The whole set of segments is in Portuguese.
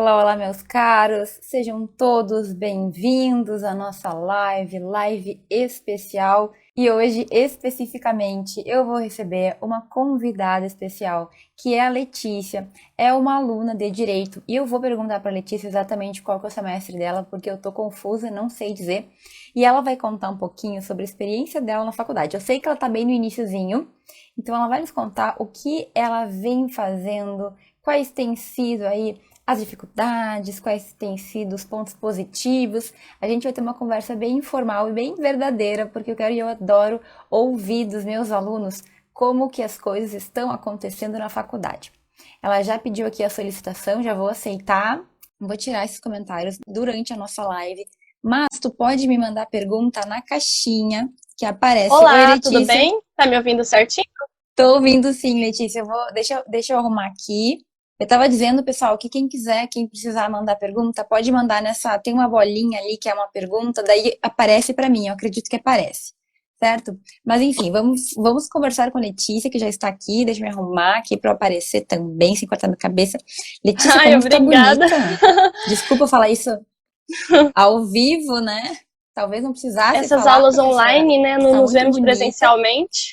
Olá, olá, meus caros, sejam todos bem-vindos à nossa live especial. E hoje, especificamente, eu vou receber uma convidada especial, que é a Letícia. É uma aluna de Direito e eu vou perguntar para a Letícia exatamente qual que é o semestre dela, porque eu tô confusa, não sei dizer. E ela vai contar um pouquinho sobre a experiência dela na faculdade. Eu sei que ela tá bem no iniciozinho, então ela vai nos contar o que ela vem fazendo, quais têm sido aí as dificuldades, quais têm sido os pontos positivos. A gente vai ter uma conversa bem informal e bem verdadeira, porque eu adoro ouvir dos meus alunos como que as coisas estão acontecendo na faculdade. Ela já pediu aqui a solicitação, já vou aceitar. Vou tirar esses comentários durante a nossa live, mas tu pode me mandar pergunta na caixinha que aparece. Oi, Olá, tudo Letícia. bem? Tá me ouvindo certinho? Tô ouvindo sim, Letícia. Deixa eu arrumar aqui. Eu tava dizendo, pessoal, que quem quiser, quem precisar mandar pergunta, pode mandar nessa. Tem uma bolinha ali que é uma pergunta, daí aparece pra mim. Eu acredito que aparece, certo? Mas enfim, vamos conversar com a Letícia, que já está aqui. Deixa eu me arrumar aqui pra eu aparecer também, sem cortar minha cabeça. Letícia, Ai, como tu tá obrigada. bonita. Desculpa falar isso ao vivo, né? Talvez não precisasse Essas falar, aulas professora. online, né? Não Está nos muito vemos bonita. presencialmente.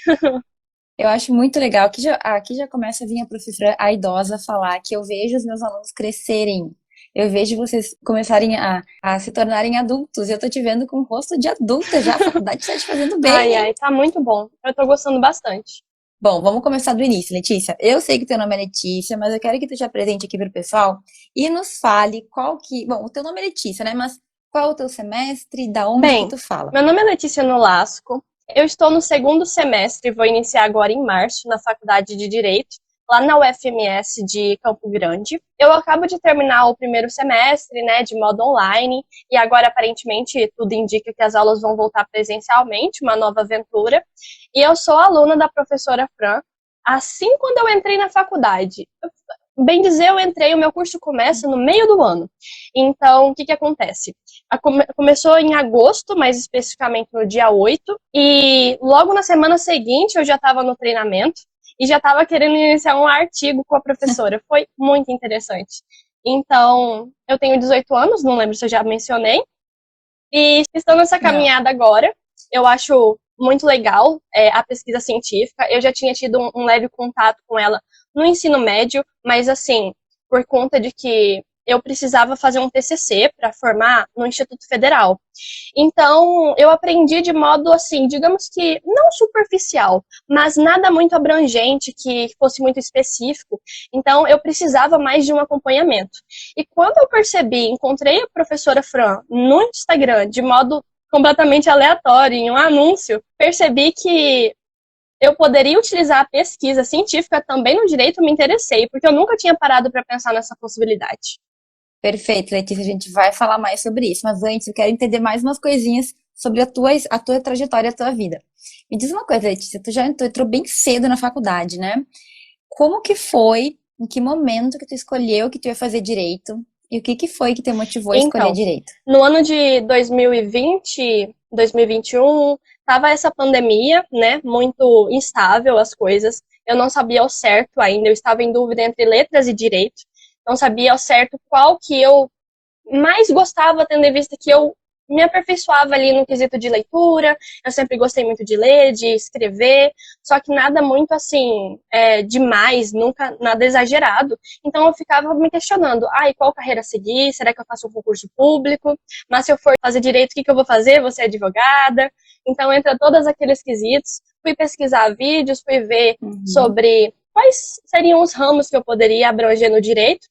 Eu acho muito legal. Aqui já começa a vir a professora, a idosa, falar que eu vejo os meus alunos crescerem. Eu vejo vocês começarem a se tornarem adultos. Eu tô te vendo com o rosto de adulta já. A faculdade está te fazendo bem, Ai, hein? ai, tá muito bom. Eu tô gostando bastante. Bom, vamos começar do início, Letícia. Eu sei que teu nome é Letícia, mas eu quero que tu te apresente aqui pro pessoal e nos fale qual que... Bom, o teu nome é Letícia, né? Mas qual é o teu semestre, da onde que Bem, tu fala? meu nome é Letícia Nolasco. Eu estou no segundo semestre, vou iniciar agora em março, na Faculdade de Direito, lá na UFMS de Campo Grande. Eu acabo de terminar o primeiro semestre, né, de modo online, e agora aparentemente tudo indica que as aulas vão voltar presencialmente, uma nova aventura. E eu sou aluna da professora Fran. Assim, quando eu entrei na faculdade, bem dizer, eu entrei, o meu curso começa no meio do ano. Então, o que que acontece? Começou em agosto, mais especificamente no dia 8, e logo na semana seguinte eu já estava no treinamento e já estava querendo iniciar um artigo com a professora. Foi muito interessante. Então, eu tenho 18 anos, não lembro se eu já mencionei, e estou nessa Não. caminhada agora. Eu acho muito legal a pesquisa científica. Eu já tinha tido um leve contato com ela no ensino médio, mas assim, por conta de que eu precisava fazer um TCC para formar no Instituto Federal. Então, eu aprendi de modo assim, digamos que não superficial, mas nada muito abrangente, que fosse muito específico. Então, eu precisava mais de um acompanhamento. E quando eu percebi, encontrei a professora Fran no Instagram de modo completamente aleatório, em um anúncio, percebi que eu poderia utilizar a pesquisa científica também no direito, me interessei, porque eu nunca tinha parado para pensar nessa possibilidade. Perfeito, Letícia, a gente vai falar mais sobre isso, mas antes eu quero entender mais umas coisinhas sobre a tua trajetória, a tua vida. Me diz uma coisa, Letícia, tu entrou bem cedo na faculdade, né? Como que foi, em que momento que tu escolheu que tu ia fazer direito e o que que foi que te motivou a escolher Então, direito? no ano de 2020, 2021, tava essa pandemia, né, muito instável as coisas. Eu não sabia ao certo ainda, eu estava em dúvida entre letras e direito. Não sabia ao certo qual que eu mais gostava, tendo em vista que eu me aperfeiçoava ali no quesito de leitura, eu sempre gostei muito de ler, de escrever, só que nada muito assim, demais, nunca nada exagerado. Então eu ficava me questionando, qual carreira seguir? Será que eu faço um concurso público? Mas se eu for fazer direito, o que que eu vou fazer? Vou ser advogada? Então entra todos aqueles quesitos. Fui pesquisar vídeos, fui ver Uhum. sobre quais seriam os ramos que eu poderia abranger no direito,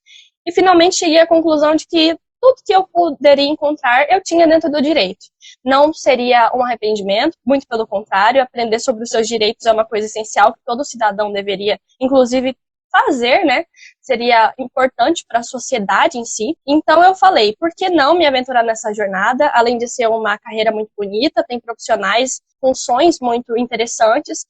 e finalmente cheguei à conclusão de que tudo que eu poderia encontrar, eu tinha dentro do direito. Não seria um arrependimento, muito pelo contrário, aprender sobre os seus direitos é uma coisa essencial que todo cidadão deveria, inclusive, fazer, né? Seria importante para a sociedade em si. Então eu falei, por que não me aventurar nessa jornada? Além de ser uma carreira muito bonita, tem profissionais, funções muito interessantes,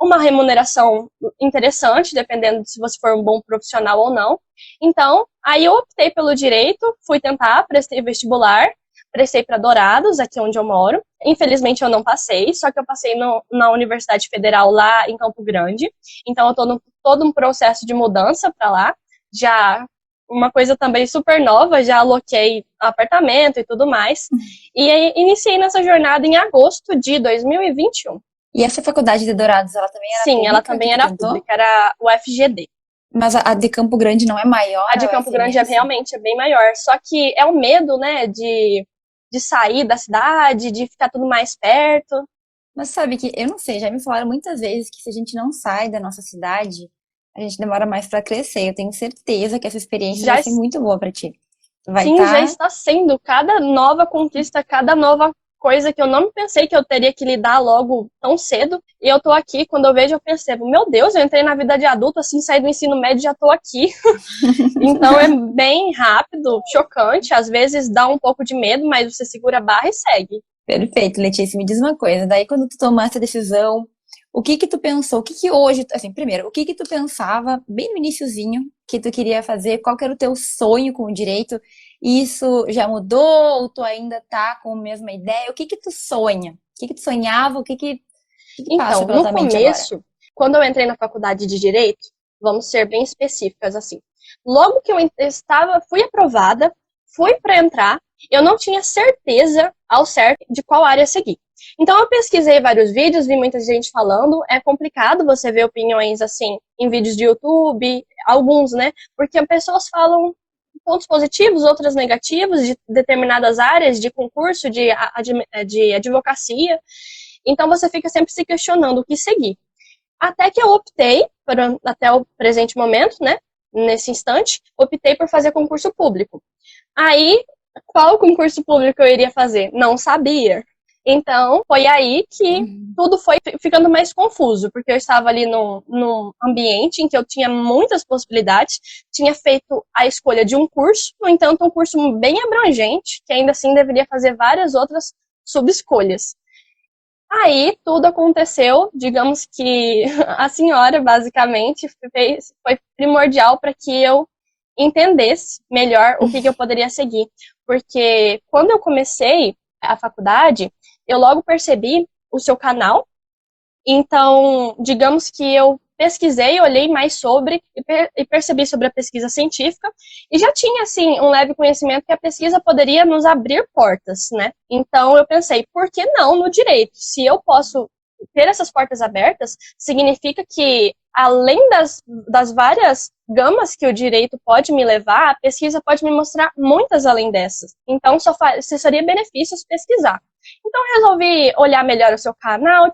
uma remuneração interessante, dependendo de se você for um bom profissional ou não. Então, aí eu optei pelo direito, fui tentar, prestei vestibular, prestei para Dourados, aqui onde eu moro. Infelizmente eu não passei, só que eu passei na Universidade Federal lá em Campo Grande. Então eu estou todo um processo de mudança para lá. Já uma coisa também super nova, já aloquei apartamento e tudo mais. E aí, iniciei nessa jornada em agosto de 2021. E essa faculdade de Dourados, ela também era Sim, pública? ela também era pública, era o FGD. Mas a de Campo Grande não é maior? A de Campo Grande realmente é bem maior, só que é o medo, né, de sair da cidade, de ficar tudo mais perto. Mas sabe que, eu não sei, já me falaram muitas vezes que se a gente não sai da nossa cidade, a gente demora mais pra crescer. Eu tenho certeza que essa experiência vai ser muito boa pra ti. Sim, já está sendo. Cada nova conquista, cada nova coisa que eu não pensei que eu teria que lidar logo tão cedo. E eu tô aqui, quando eu vejo, eu percebo, meu Deus, eu entrei na vida de adulto, assim, saí do ensino médio e já tô aqui. Então é bem rápido, chocante, às vezes dá um pouco de medo, mas você segura a barra e segue. Perfeito, Letícia, me diz uma coisa. Daí, quando tu tomou essa decisão, o que que tu pensou? O que que hoje, assim, primeiro, o que que tu pensava bem no iniciozinho que tu queria fazer? Qual que era o teu sonho com o direito? Isso já mudou ou tu ainda tá com a mesma ideia? O que que tu sonha? O que que tu sonhava? O que passa Então, pela no tua mente agora? começo, quando eu entrei na faculdade de Direito, vamos ser bem específicas assim. Logo que eu fui aprovada, fui para entrar, eu não tinha certeza ao certo de qual área seguir. Então eu pesquisei vários vídeos, vi muita gente falando, é complicado você ver opiniões assim em vídeos de YouTube, alguns, né? Porque as pessoas falam pontos positivos, outras negativos de determinadas áreas de concurso, de advocacia. Então você fica sempre se questionando o que seguir. Até que eu optei, até o presente momento, né? Nesse instante, optei por fazer concurso público. Aí, qual concurso público eu iria fazer? Não sabia. Então, foi aí que tudo foi ficando mais confuso, porque eu estava ali num ambiente em que eu tinha muitas possibilidades, tinha feito a escolha de um curso, no entanto, um curso bem abrangente, que ainda assim deveria fazer várias outras subescolhas. Aí tudo aconteceu, digamos que a senhora, basicamente, foi primordial para que eu entendesse melhor o que eu poderia seguir. Porque quando eu comecei a faculdade, eu logo percebi o seu canal. Então, digamos que eu pesquisei, olhei mais sobre e percebi sobre a pesquisa científica e já tinha, assim, um leve conhecimento que a pesquisa poderia nos abrir portas, né? Então, eu pensei, por que não no direito? Se eu posso ter essas portas abertas, significa que, além das várias gamas que o direito pode me levar, a pesquisa pode me mostrar muitas além dessas. Então, só seria benefícios pesquisar. Então, resolvi olhar melhor o seu canal,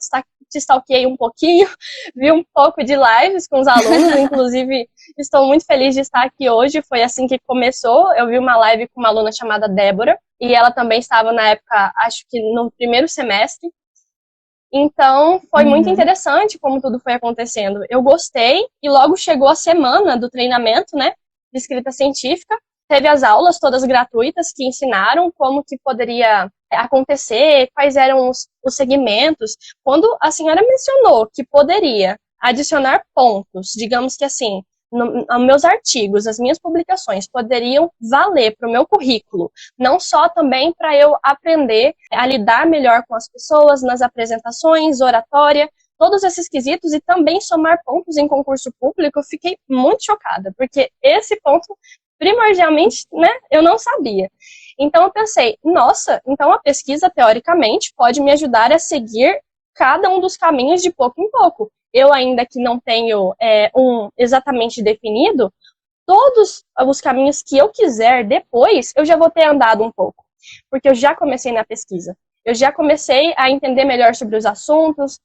te stalkeei um pouquinho, vi um pouco de lives com os alunos, inclusive estou muito feliz de estar aqui hoje, foi assim que começou, eu vi uma live com uma aluna chamada Débora, e ela também estava na época, acho que no primeiro semestre, então foi muito interessante como tudo foi acontecendo. Eu gostei, e logo chegou a semana do treinamento, né, de escrita científica, teve as aulas todas gratuitas que ensinaram como que poderia acontecer, quais eram os segmentos. Quando a senhora mencionou que poderia adicionar pontos, digamos que assim, nos meus artigos, as minhas publicações poderiam valer para o meu currículo, não só também para eu aprender a lidar melhor com as pessoas nas apresentações, oratória, todos esses quesitos e também somar pontos em concurso público, eu fiquei muito chocada, porque esse ponto primordialmente, né, eu não sabia. Então eu pensei, nossa, então a pesquisa, teoricamente, pode me ajudar a seguir cada um dos caminhos de pouco em pouco. Eu ainda que não tenho um exatamente definido, todos os caminhos que eu quiser depois, eu já vou ter andado um pouco. Porque eu já comecei na pesquisa. Eu já comecei a entender melhor sobre os assuntos,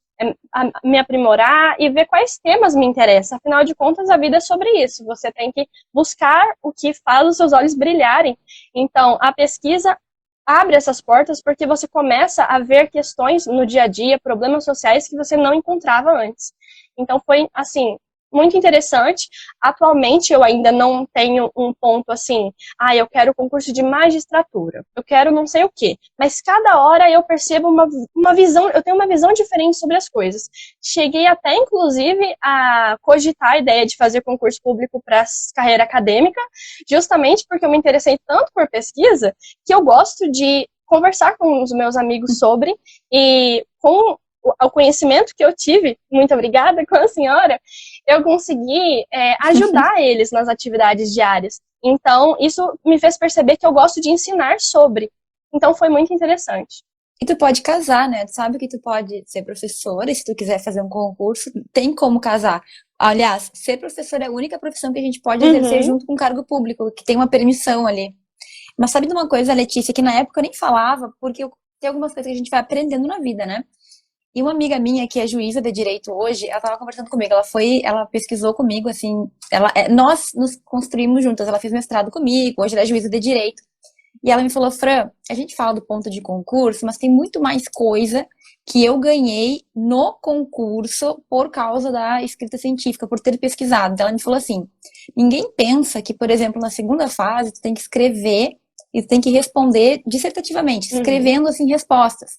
a me aprimorar e ver quais temas me interessam. Afinal de contas, a vida é sobre isso. Você tem que buscar o que faz os seus olhos brilharem. Então, a pesquisa abre essas portas porque você começa a ver questões no dia a dia, problemas sociais que você não encontrava antes. Então, foi, assim, muito interessante. Atualmente, eu ainda não tenho um ponto assim, eu quero concurso de magistratura, eu quero não sei o quê. Mas cada hora eu percebo uma visão, eu tenho uma visão diferente sobre as coisas. Cheguei até, inclusive, a cogitar a ideia de fazer concurso público para carreira acadêmica, justamente porque eu me interessei tanto por pesquisa, que eu gosto de conversar com os meus amigos sobre, e com o conhecimento que eu tive, muito obrigada com a senhora, eu consegui ajudar eles nas atividades diárias. Então, isso me fez perceber que eu gosto de ensinar sobre. Então, foi muito interessante. E tu pode casar, né? Tu sabe que tu pode ser professora, e se tu quiser fazer um concurso, tem como casar. Aliás, ser professor é a única profissão que a gente pode exercer Uhum, junto com o cargo público, que tem uma permissão ali. Mas sabe de uma coisa, Letícia, que na época eu nem falava, porque tem algumas coisas que a gente vai aprendendo na vida, né? E uma amiga minha, que é juíza de direito hoje, ela tava conversando comigo, ela pesquisou comigo, assim, nós nos construímos juntas, ela fez mestrado comigo, hoje ela é juíza de direito. E ela me falou, Fran, a gente fala do ponto de concurso, mas tem muito mais coisa que eu ganhei no concurso por causa da escrita científica, por ter pesquisado. Ela me falou assim, ninguém pensa que, por exemplo, na segunda fase, tu tem que escrever e tu tem que responder dissertativamente, uhum, escrevendo, assim, respostas.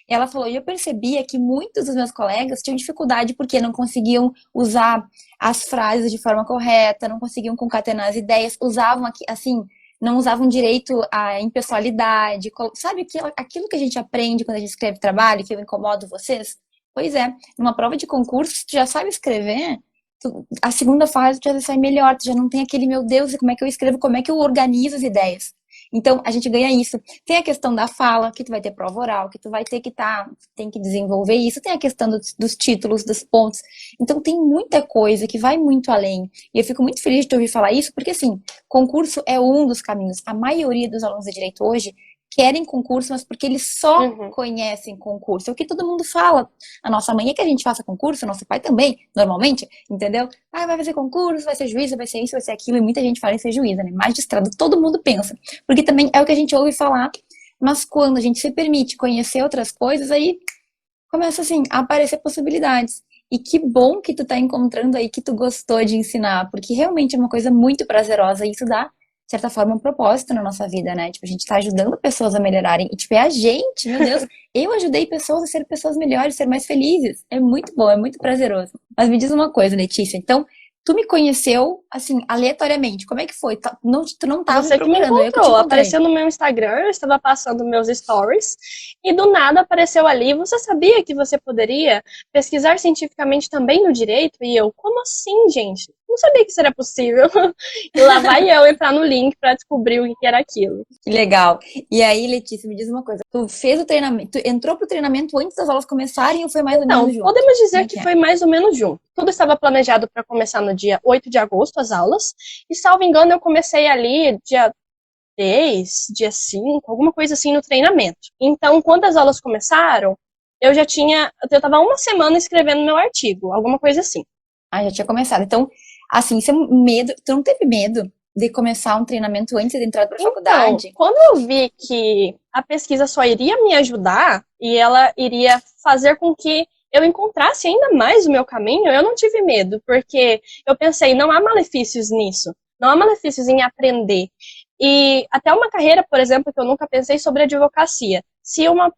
Ela falou, e eu percebia que muitos dos meus colegas tinham dificuldade porque não conseguiam usar as frases de forma correta, não conseguiam concatenar as ideias, usavam assim, não usavam direito à impessoalidade, sabe aquilo que a gente aprende quando a gente escreve trabalho, que eu incomodo vocês? Pois é, numa prova de concurso, se tu já sabe escrever, a segunda fase tu já sai melhor, tu já não tem aquele, meu Deus, como é que eu escrevo, como é que eu organizo as ideias? Então, a gente ganha isso. Tem a questão da fala, que tu vai ter prova oral, que tu vai ter que tem que desenvolver isso. Tem a questão dos títulos, dos pontos. Então, tem muita coisa que vai muito além. E eu fico muito feliz de te ouvir falar isso, porque, assim, concurso é um dos caminhos. A maioria dos alunos de direito hoje querem concurso, mas porque eles só uhum. conhecem concurso. É o que todo mundo fala. A nossa mãe é que a gente faça concurso, o nosso pai também, normalmente, entendeu? Ah, vai fazer concurso, vai ser juíza, vai ser isso, vai ser aquilo, e muita gente fala em ser juíza, né? Magistrado, todo mundo pensa. Porque também é o que a gente ouve falar, mas quando a gente se permite conhecer outras coisas, aí começa assim a aparecer possibilidades. E que bom que tu tá encontrando aí que tu gostou de ensinar, porque realmente é uma coisa muito prazerosa e isso dá, de certa forma, um propósito na nossa vida, né? Tipo, a gente tá ajudando pessoas a melhorarem. E, tipo, é a gente, meu Deus, eu ajudei pessoas a ser pessoas melhores, ser mais felizes. É muito bom, é muito prazeroso. Mas me diz uma coisa, Letícia, então, tu me conheceu, assim, aleatoriamente. Como é que foi? Tu não tava me Você que me procurando, eu que te encontrou, encontrei. apareceu no meu Instagram, eu estava passando meus stories e do nada apareceu ali. Você sabia que você poderia pesquisar cientificamente também no direito? E eu, como assim, gente? Não sabia que isso era possível. E lá vai eu entrar no link para descobrir o que era aquilo. Que legal. E aí, Letícia, me diz uma coisa. Tu fez o treinamento, tu entrou pro treinamento antes das aulas começarem ou foi mais ou Então, menos junto? podemos Como dizer é que que é? foi mais ou menos junto. Tudo estava planejado para começar no dia 8 de agosto, as aulas. E, salvo engano, eu comecei ali dia 10, dia 5, alguma coisa assim no treinamento. Então, quando as aulas começaram, eu estava uma semana escrevendo meu artigo, alguma coisa assim. Ah, já tinha começado. Então, assim, isso é um medo. Tu não teve medo de começar um treinamento antes de entrar pra Então, faculdade? quando eu vi que a pesquisa só iria me ajudar e ela iria fazer com que eu encontrasse ainda mais o meu caminho, eu não tive medo, porque eu pensei, não há malefícios nisso, não há malefícios em aprender. E até uma carreira, por exemplo, que eu nunca pensei sobre advocacia. Se uma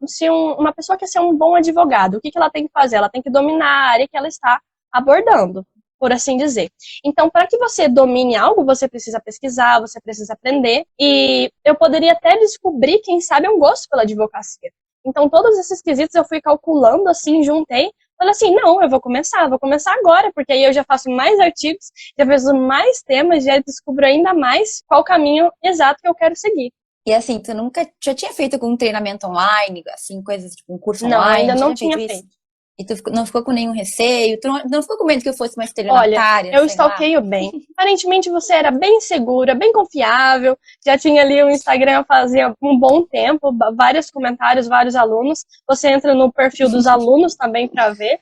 pessoa quer ser um bom advogado, o que ela tem que fazer? Ela tem que dominar a área que ela está abordando, por assim dizer. Então, para que você domine algo, você precisa pesquisar, você precisa aprender. E eu poderia até descobrir, quem sabe, um gosto pela advocacia. Então, todos esses quesitos eu fui calculando, assim, juntei. Falei assim, não, eu vou começar agora, porque aí eu já faço mais artigos, já vejo mais temas, já descubro ainda mais qual o caminho exato que eu quero seguir. E assim, tu nunca já tinha feito algum treinamento online, assim, coisas tipo um curso Não, ainda online? Já não tinha tinha feito isso? feito. E tu não ficou com nenhum receio? Tu não ficou com medo que eu fosse uma Olha, estelionatária, eu sei lá? stalkeio bem. Aparentemente você era bem segura, bem confiável, já tinha ali o Instagram fazia um bom tempo, vários comentários, vários alunos. Você entra no perfil dos alunos também para ver.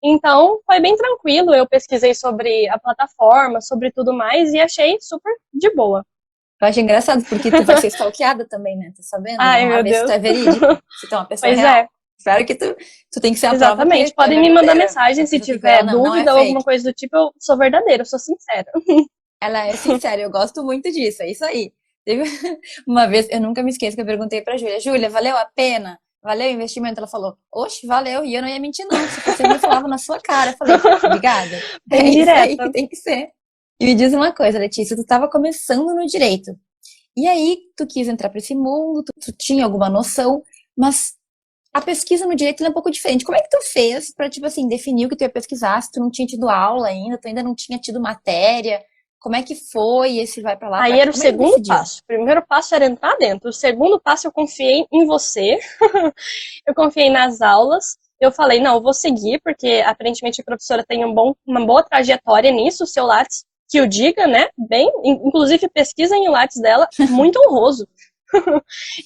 Então, foi bem tranquilo. Eu pesquisei sobre a plataforma, sobre tudo mais e achei super de boa. Eu acho engraçado, porque tu vai ser stalkeada também, né? Tá sabendo? Ai, Vão lá meu ver se tu Deus. é verídico, se tu é uma pessoa Pois real. é, Espero que tu tem que ser a prova que exatamente. tu é Podem me mandar verdadeira. mensagem A se pessoa fica, ela tiver não é dúvida ou alguma fake. coisa do tipo, eu sou verdadeira, eu sou sincera. Ela é sincera, eu gosto muito disso, é isso aí. Teve uma vez, eu nunca me esqueço que eu perguntei pra Júlia, Júlia, valeu a pena? Valeu o investimento? Ela falou, oxe, valeu, e eu não ia mentir não, se fosse eu eu falava na sua cara. Eu falei, obrigada, é Bem isso aí que direta. tem que ser. E me diz uma coisa, Letícia, tu estava começando no direito, e aí tu quis entrar pra esse mundo, tu tinha alguma noção, mas a pesquisa no direito ela é um pouco diferente. Como é que tu fez pra, tipo assim, definir o que tu ia pesquisar, se tu não tinha tido aula ainda, tu ainda não tinha tido matéria? Como é que foi esse vai pra lá, pra Aí cá? era o Como é que segundo decidiu? passo. O primeiro passo era entrar dentro. O segundo passo eu confiei em você. Eu confiei nas aulas. Eu falei, não, eu vou seguir, porque aparentemente a professora tem uma boa trajetória nisso, o seu Lattes que o diga, né? Bem, inclusive pesquisem o Lattes dela, muito honroso.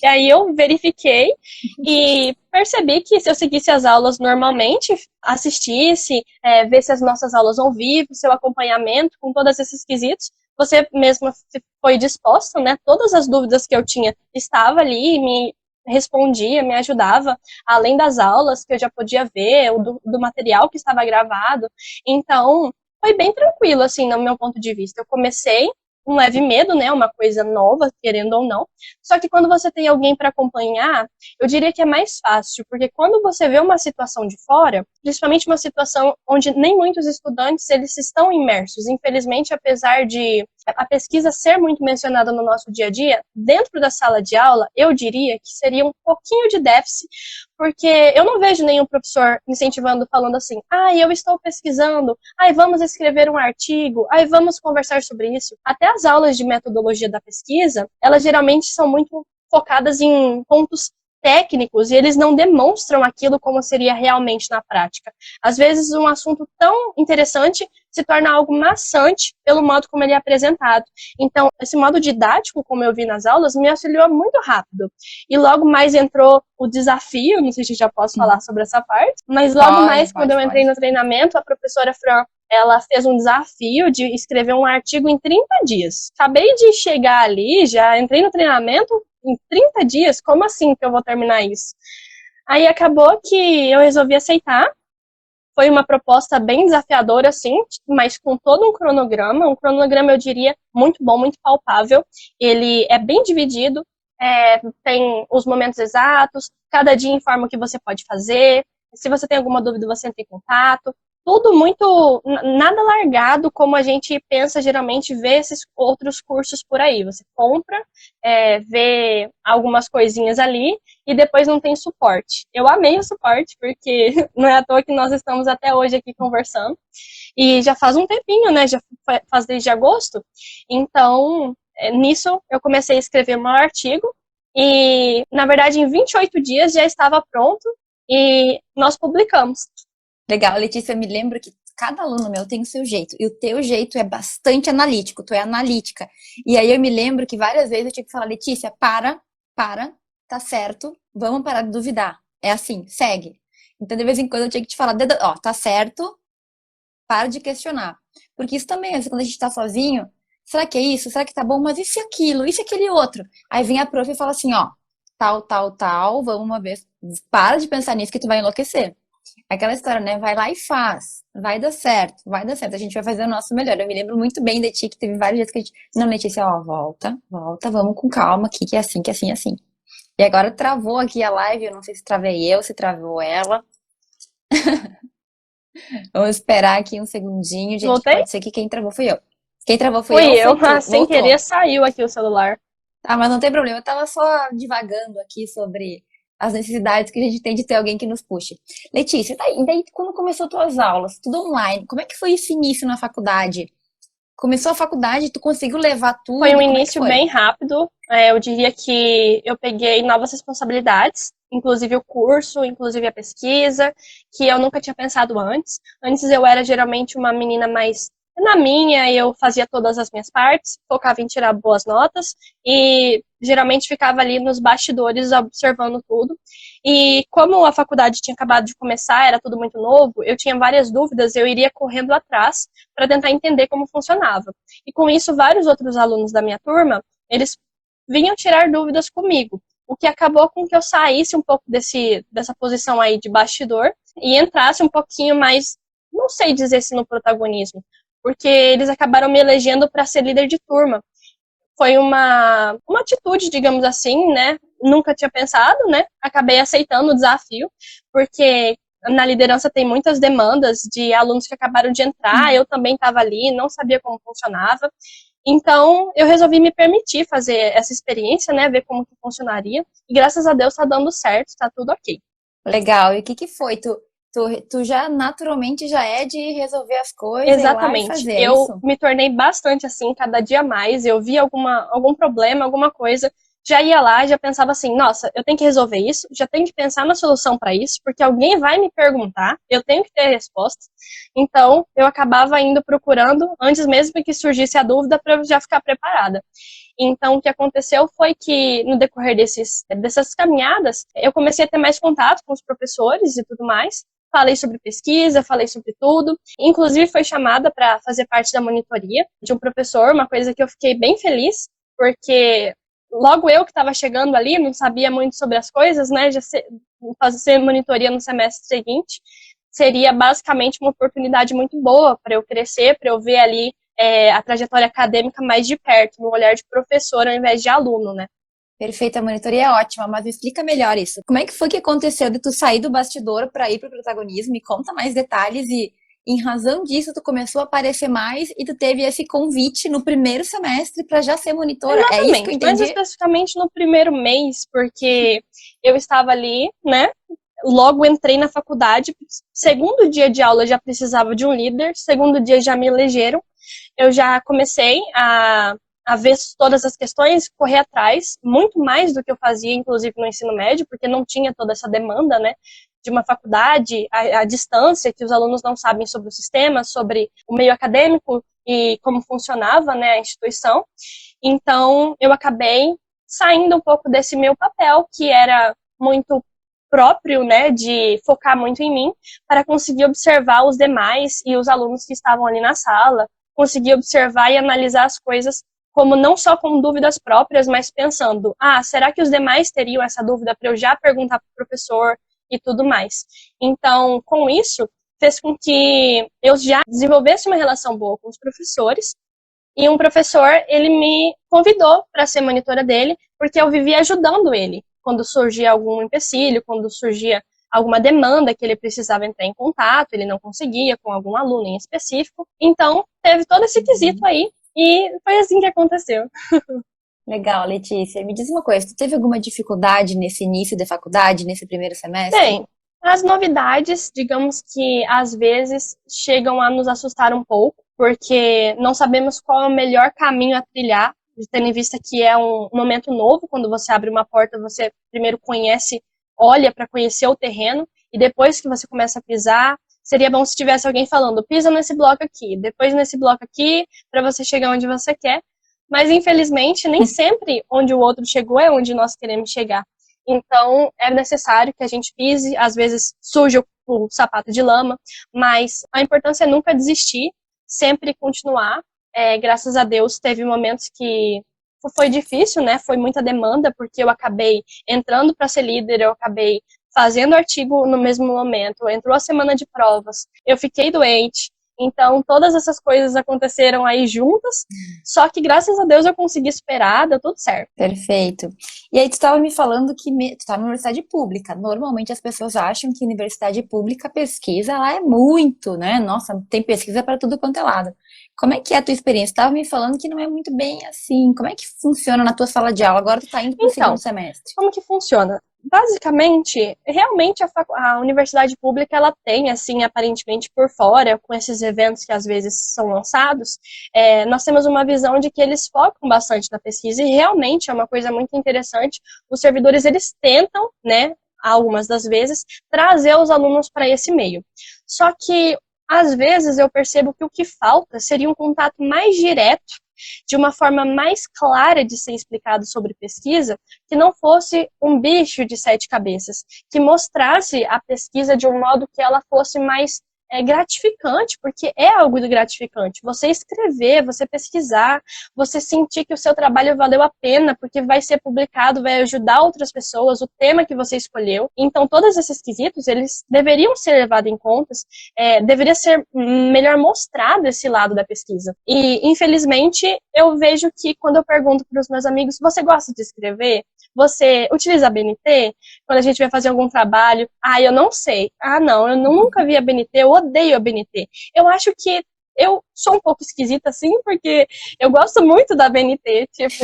E aí eu verifiquei e percebi que se eu seguisse as aulas normalmente, assistisse, visse as nossas aulas ao vivo, seu acompanhamento com todos esses quesitos, você mesma foi disposta, né? Todas as dúvidas que eu tinha estava ali, me respondia, me ajudava, além das aulas que eu já podia ver, do material que estava gravado. Então, foi bem tranquilo, assim, no meu ponto de vista. Eu comecei um leve medo, né? Uma coisa nova, querendo ou não. Só que quando você tem alguém para acompanhar, eu diria que é mais fácil, porque quando você vê uma situação de fora, principalmente uma situação onde nem muitos estudantes eles estão imersos, infelizmente, apesar de a pesquisa ser muito mencionada no nosso dia a dia, dentro da sala de aula, eu diria que seria um pouquinho de déficit, porque eu não vejo nenhum professor incentivando, falando assim, eu estou pesquisando, vamos escrever um artigo, vamos conversar sobre isso. Até as aulas de metodologia da pesquisa, elas geralmente são muito focadas em pontos técnicos e eles não demonstram aquilo como seria realmente na prática. Às vezes, um assunto tão interessante se torna algo maçante pelo modo como ele é apresentado. Então, esse modo didático, como eu vi nas aulas, me auxiliou muito rápido. E logo mais entrou o desafio, não sei se já posso falar sobre essa parte, mas logo mais, quando eu entrei no treinamento, a professora Fran, ela fez um desafio de escrever um artigo em 30 dias. Acabei de chegar ali, já entrei no treinamento em 30 dias, como assim que eu vou terminar isso? Aí acabou que eu resolvi aceitar. Foi uma proposta bem desafiadora, sim, mas com todo um cronograma eu diria muito bom, muito palpável. Ele é bem dividido, tem os momentos exatos, cada dia informa o que você pode fazer, se você tem alguma dúvida você entra em contato, tudo muito, nada largado como a gente pensa geralmente ver esses outros cursos por aí. Você compra, vê algumas coisinhas ali e depois não tem suporte. Eu amei o suporte, porque não é à toa que nós estamos até hoje aqui conversando. E já faz um tempinho, né? Já faz desde agosto. Então, nisso eu comecei a escrever meu artigo e, na verdade, em 28 dias já estava pronto e nós publicamos. Legal, Letícia, eu me lembro que cada aluno meu tem o seu jeito, e o teu jeito é bastante analítico, tu é analítica. E aí eu me lembro que várias vezes eu tinha que falar, Letícia, para, tá certo, vamos parar de duvidar. É assim, segue. Então, de vez em quando eu tinha que te falar, ó, tá certo, para de questionar. Porque isso também, assim, quando a gente tá sozinho, será que é isso? Será que tá bom? Mas e se aquilo? E se aquele outro? Aí vem a prof e fala assim, ó, tal, vamos uma vez, para de pensar nisso que tu vai enlouquecer. Aquela história, né? Vai lá e faz. Vai dar certo, vai dar certo. A gente vai fazer o nosso melhor. Eu me lembro muito bem de ti, que teve vários dias que a gente. Não, Letícia, ó, volta, vamos com calma aqui, que é assim, que é assim, assim. E agora travou aqui a live. Eu não sei se travei eu, se travou ela. Vamos esperar aqui um segundinho, gente. Voltei? Pode ser que quem travou foi eu. Quem travou foi Fui eu ou eu, foi tu? sem Voltou. querer saiu aqui o celular. Ah, mas não tem problema. Eu tava só divagando aqui sobre as necessidades que a gente tem de ter alguém que nos puxe. Letícia, tá aí, daí quando começou tuas aulas, tudo online, como é que foi esse início na faculdade? Começou a faculdade, tu conseguiu levar Foi um tudo? Como é que início foi? bem rápido. Eu diria que eu peguei novas responsabilidades, inclusive o curso, inclusive a pesquisa, que eu nunca tinha pensado antes. Antes eu era geralmente uma menina mais na minha, eu fazia todas as minhas partes, focava em tirar boas notas e geralmente ficava ali nos bastidores observando tudo. E como a faculdade tinha acabado de começar, era tudo muito novo, eu tinha várias dúvidas, eu iria correndo atrás para tentar entender como funcionava. E com isso, vários outros alunos da minha turma, eles vinham tirar dúvidas comigo, o que acabou com que eu saísse um pouco dessa posição aí de bastidor e entrasse um pouquinho mais, não sei dizer se no protagonismo, porque eles acabaram me elegendo para ser líder de turma. Foi uma atitude, digamos assim, né? Nunca tinha pensado, né? Acabei aceitando o desafio, porque na liderança tem muitas demandas de alunos que acabaram de entrar, eu também estava ali, não sabia como funcionava. Então, eu resolvi me permitir fazer essa experiência, né? Ver como que funcionaria. E graças a Deus está dando certo, está tudo ok. Legal. E o que que foi? Tu Tu já naturalmente já é de resolver as coisas, ir lá e Exatamente. fazer, é Eu isso? me tornei bastante assim, cada dia mais. Eu via algum problema, alguma coisa, já ia lá, já pensava assim, nossa, eu tenho que resolver isso, já tenho que pensar na solução para isso, porque alguém vai me perguntar, eu tenho que ter a resposta. Então, eu acabava indo procurando antes mesmo que surgisse a dúvida para eu já ficar preparada. Então, o que aconteceu foi que, no decorrer dessas caminhadas, eu comecei a ter mais contato com os professores e tudo mais. Falei sobre pesquisa, falei sobre tudo. Inclusive, foi chamada para fazer parte da monitoria de um professor, uma coisa que eu fiquei bem feliz, porque logo eu que estava chegando ali, não sabia muito sobre as coisas, né? Fazer monitoria no semestre seguinte seria basicamente uma oportunidade muito boa para eu crescer, para eu ver ali a trajetória acadêmica mais de perto, no olhar de professor ao invés de aluno, né? Perfeita, a monitoria é ótima, mas me explica melhor isso. Como é que foi que aconteceu de tu sair do bastidor para ir pro protagonismo? Me conta mais detalhes e em razão disso tu começou a aparecer mais e tu teve esse convite no primeiro semestre para já ser monitora. É isso que eu Exatamente, mais entendi? especificamente no primeiro mês, porque eu estava ali, né? Logo entrei na faculdade, segundo dia de aula já precisava de um líder, segundo dia já me elegeram, eu já comecei a ver todas as questões, correr atrás, muito mais do que eu fazia, inclusive no ensino médio, porque não tinha toda essa demanda, né, de uma faculdade, a distância, que os alunos não sabem sobre o sistema, sobre o meio acadêmico e como funcionava, né, a instituição. Então, eu acabei saindo um pouco desse meu papel, que era muito próprio, né, de focar muito em mim, para conseguir observar os demais e os alunos que estavam ali na sala, conseguir observar e analisar as coisas como não só com dúvidas próprias, mas pensando, será que os demais teriam essa dúvida para eu já perguntar para o professor e tudo mais. Então, com isso, fez com que eu já desenvolvesse uma relação boa com os professores, e um professor, ele me convidou para ser monitora dele, porque eu vivia ajudando ele quando surgia algum empecilho, quando surgia alguma demanda que ele precisava entrar em contato, ele não conseguia com algum aluno em específico. Então, teve todo esse quesito aí, e foi assim que aconteceu. Legal, Letícia. Me diz uma coisa, tu teve alguma dificuldade nesse início da faculdade, nesse primeiro semestre? Bem, as novidades, digamos que às vezes chegam a nos assustar um pouco, porque não sabemos qual é o melhor caminho a trilhar, tendo em vista que é um momento novo, quando você abre uma porta, você primeiro conhece, olha para conhecer o terreno, e depois que você começa a pisar, seria bom se tivesse alguém falando, pisa nesse bloco aqui, depois nesse bloco aqui, para você chegar onde você quer. Mas infelizmente, nem sempre onde o outro chegou é onde nós queremos chegar. Então, é necessário que a gente pise, às vezes surge o sapato de lama, mas a importância é nunca desistir, sempre continuar. Graças a Deus, teve momentos que foi difícil, né? Foi muita demanda, porque eu acabei entrando para ser líder, eu acabei fazendo artigo no mesmo momento, entrou a semana de provas, eu fiquei doente, então todas essas coisas aconteceram aí juntas, só que graças a Deus eu consegui superar, deu tudo certo. Perfeito. E aí tu estava me falando que tu tá na universidade pública. Normalmente as pessoas acham que universidade pública a pesquisa lá é muito, né? Nossa, tem pesquisa para tudo quanto é lado. Como é que é a tua experiência? Tu estava me falando que não é muito bem assim. Como é que funciona na tua sala de aula? Agora tu tá indo para o segundo Então, semestre. como que funciona? Basicamente, realmente a universidade pública ela tem, assim, aparentemente por fora, com esses eventos que às vezes são lançados, nós temos uma visão de que eles focam bastante na pesquisa e realmente é uma coisa muito interessante. Os servidores eles tentam, né, algumas das vezes, trazer os alunos para esse meio. Só que às vezes eu percebo que o que falta seria um contato mais direto, de uma forma mais clara de ser explicado sobre pesquisa, que não fosse um bicho de sete cabeças, que mostrasse a pesquisa de um modo que ela fosse mais gratificante, porque é algo gratificante. Você escrever, você pesquisar, você sentir que o seu trabalho valeu a pena, porque vai ser publicado, vai ajudar outras pessoas, o tema que você escolheu. Então, todos esses quesitos, eles deveriam ser levados em conta, deveria ser melhor mostrado esse lado da pesquisa. E, infelizmente, eu vejo que quando eu pergunto para os meus amigos, você gosta de escrever? Você utiliza a BNT? Quando a gente vai fazer algum trabalho, eu não sei. Não, eu nunca vi a BNT, eu odeio a BNT. Eu acho que eu sou um pouco esquisita, assim, porque eu gosto muito da BNT, tipo,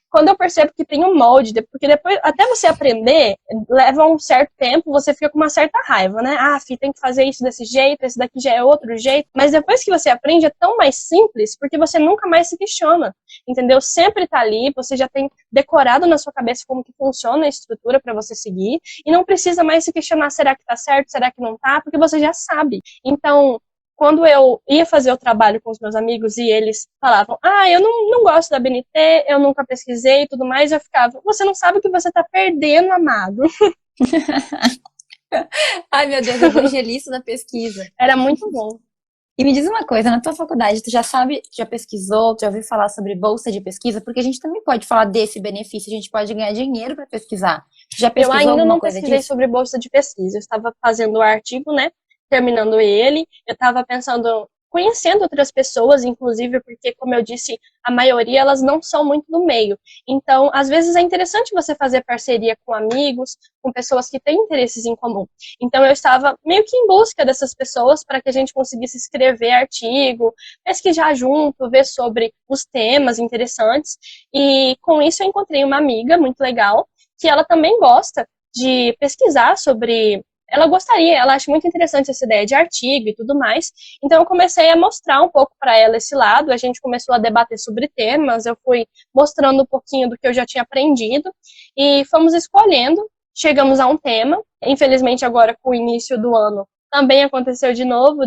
quando eu percebo que tem um molde, porque depois, até você aprender, leva um certo tempo, você fica com uma certa raiva, né? Ah, filho, tem que fazer isso desse jeito, esse daqui já é outro jeito. Mas depois que você aprende, é tão mais simples, porque você nunca mais se questiona, entendeu? Sempre tá ali, você já tem decorado na sua cabeça como que funciona a estrutura para você seguir, e não precisa mais se questionar, será que tá certo, será que não tá, porque você já sabe. Então, quando eu ia fazer o trabalho com os meus amigos e eles falavam, eu não gosto da BNT, eu nunca pesquisei e tudo mais, eu ficava, você não sabe o que você tá perdendo, amado. Ai, meu Deus, evangelista da pesquisa. Era muito bom. E me diz uma coisa, na tua faculdade, tu já sabe, já pesquisou, tu já ouviu falar sobre bolsa de pesquisa? Porque a gente também pode falar desse benefício, a gente pode ganhar dinheiro para pesquisar. Tu já Eu pesquisou ainda alguma não coisa pesquisei disso? sobre bolsa de pesquisa, eu estava fazendo o artigo, né, terminando ele, eu estava pensando, conhecendo outras pessoas, inclusive, porque, como eu disse, a maioria, elas não são muito do meio. Então, às vezes é interessante você fazer parceria com amigos, com pessoas que têm interesses em comum. Então, eu estava meio que em busca dessas pessoas para que a gente conseguisse escrever artigo, pesquisar junto, ver sobre os temas interessantes. E, com isso, eu encontrei uma amiga muito legal, que ela também gosta de pesquisar sobre. Ela acha muito interessante essa ideia de artigo e tudo mais. Então eu comecei a mostrar um pouco para ela esse lado, a gente começou a debater sobre temas, eu fui mostrando um pouquinho do que eu já tinha aprendido e fomos escolhendo, chegamos a um tema. Infelizmente agora com o início do ano também aconteceu de novo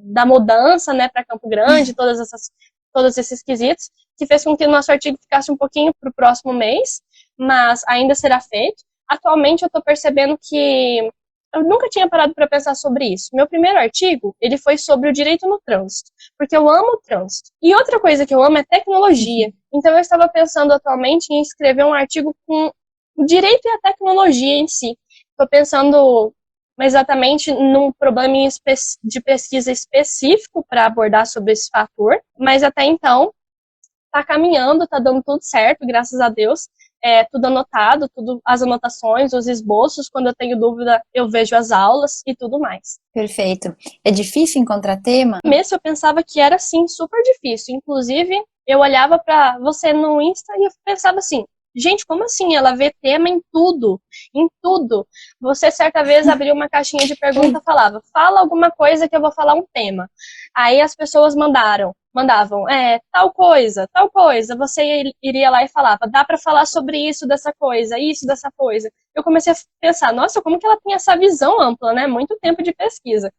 da mudança, né, para Campo Grande, todos esses quesitos, que fez com que o nosso artigo ficasse um pouquinho para o próximo mês, mas ainda será feito. Atualmente eu estou percebendo que eu nunca tinha parado para pensar sobre isso. Meu primeiro artigo, ele foi sobre o direito no trânsito, porque eu amo o trânsito. E outra coisa que eu amo é tecnologia. Então eu estava pensando atualmente em escrever um artigo com o direito e a tecnologia em si. Estou pensando exatamente num problema de pesquisa específico para abordar sobre esse fator, mas até então tá caminhando, tá dando tudo certo, graças a Deus. Tudo anotado, tudo, as anotações, os esboços, quando eu tenho dúvida, eu vejo as aulas e tudo mais. Perfeito. É difícil encontrar tema? No começo eu pensava que era, sim, super difícil. Inclusive, eu olhava para você no Insta e eu pensava assim, gente, como assim? Ela vê tema em tudo, em tudo. Você, certa vez, abriu uma caixinha de pergunta e falava, fala alguma coisa que eu vou falar um tema. Aí as pessoas mandavam, tal coisa. Você iria lá e falava, dá para falar sobre isso, dessa coisa. Eu comecei a pensar, nossa, como que ela tem essa visão ampla, né? Muito tempo de pesquisa.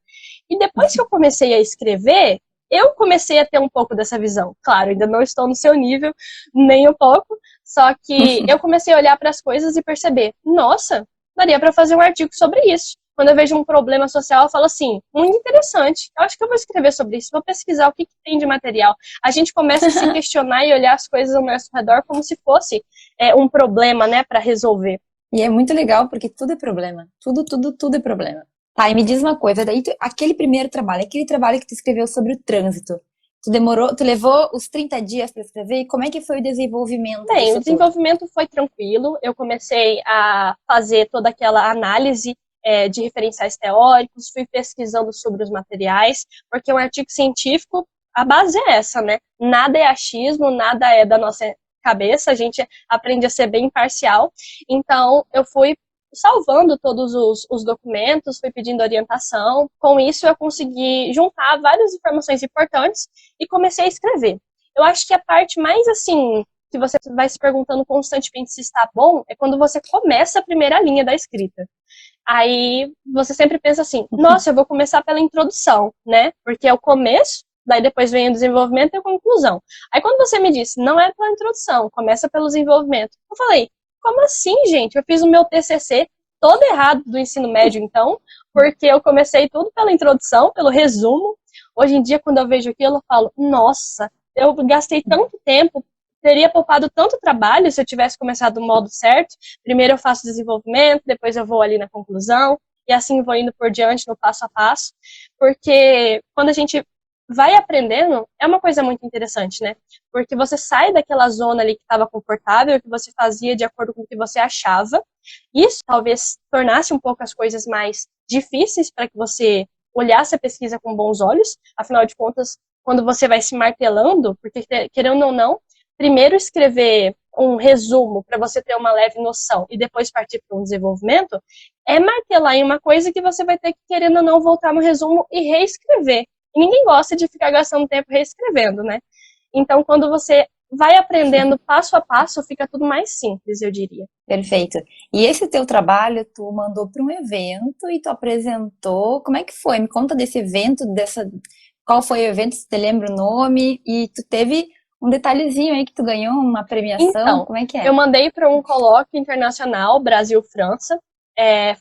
E depois que eu comecei a escrever, eu comecei a ter um pouco dessa visão. Claro, ainda não estou no seu nível, nem um pouco, só que eu comecei a olhar para as coisas e perceber, nossa, daria para fazer um artigo sobre isso. Quando eu vejo um problema social, eu falo assim, muito interessante, eu acho que eu vou escrever sobre isso, vou pesquisar o que tem de material. A gente começa a se questionar e olhar as coisas ao nosso redor como se fosse um problema, né, para resolver. E é muito legal porque tudo é problema. Tudo é problema. Tá, e me diz uma coisa, daí aquele primeiro trabalho, aquele trabalho que tu escreveu sobre o trânsito, tu levou os 30 dias para escrever? E como é que foi o desenvolvimento Bem, disso o tudo? desenvolvimento foi tranquilo. Eu comecei a fazer toda aquela análise de referenciais teóricos, fui pesquisando sobre os materiais, porque um artigo científico, a base é essa, né? Nada é achismo, nada é da nossa cabeça, a gente aprende a ser bem imparcial. Então, eu fui salvando todos os documentos, fui pedindo orientação. Com isso, eu consegui juntar várias informações importantes e comecei a escrever. Eu acho que a parte mais, assim, que você vai se perguntando constantemente se está bom, é quando você começa a primeira linha da escrita. Aí você sempre pensa assim, nossa, eu vou começar pela introdução, né? Porque é o começo, daí depois vem o desenvolvimento e a conclusão. Aí quando você me disse, não é pela introdução, começa pelo desenvolvimento. Eu falei, como assim, gente? Eu fiz o meu TCC todo errado do ensino médio, então, porque eu comecei tudo pela introdução, pelo resumo. Hoje em dia, quando eu vejo aquilo, eu falo, nossa, eu gastei tanto tempo, teria poupado tanto trabalho se eu tivesse começado do modo certo. Primeiro eu faço desenvolvimento, depois eu vou ali na conclusão, e assim vou indo por diante no passo a passo, porque quando a gente vai aprendendo, é uma coisa muito interessante, né? Porque você sai daquela zona ali que estava confortável, que você fazia de acordo com o que você achava. Isso talvez tornasse um pouco as coisas mais difíceis para que você olhasse a pesquisa com bons olhos. Afinal de contas, quando você vai se martelando, porque querendo ou não, primeiro escrever um resumo para você ter uma leve noção e depois partir para um desenvolvimento, é martelar em uma coisa que você vai ter que, querendo ou não, voltar no resumo e reescrever. E ninguém gosta de ficar gastando tempo reescrevendo, né? Então, quando você vai aprendendo passo a passo, fica tudo mais simples, eu diria. Perfeito. E esse teu trabalho tu mandou para um evento e tu apresentou. Como é que foi? Me conta desse evento, qual foi o evento, se tu lembra o nome? E tu teve um detalhezinho aí que tu ganhou uma premiação. Então, Como é que eu é? mandei para um colóquio internacional Brasil-França.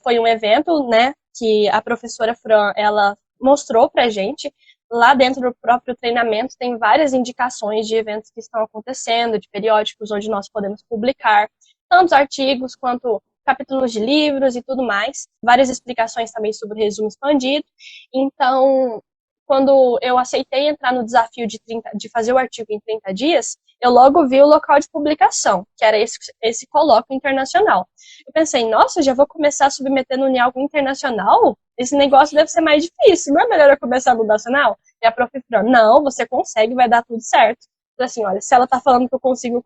Foi um evento, né, que a professora Fran, ela mostrou pra gente. Lá dentro do próprio treinamento tem várias indicações de eventos que estão acontecendo, de periódicos onde nós podemos publicar, tanto artigos quanto capítulos de livros e tudo mais. Várias explicações também sobre o resumo expandido. Então, quando eu aceitei entrar no desafio de fazer o artigo em 30 dias, eu logo vi o local de publicação, que era esse colóquio internacional. Eu pensei, nossa, já vou começar submetendo em algo internacional? Esse negócio deve ser mais difícil, não é melhor eu começar no nacional? E a prof falou, não, você consegue, vai dar tudo certo. Eu falei assim, olha, se ela tá falando que eu consigo.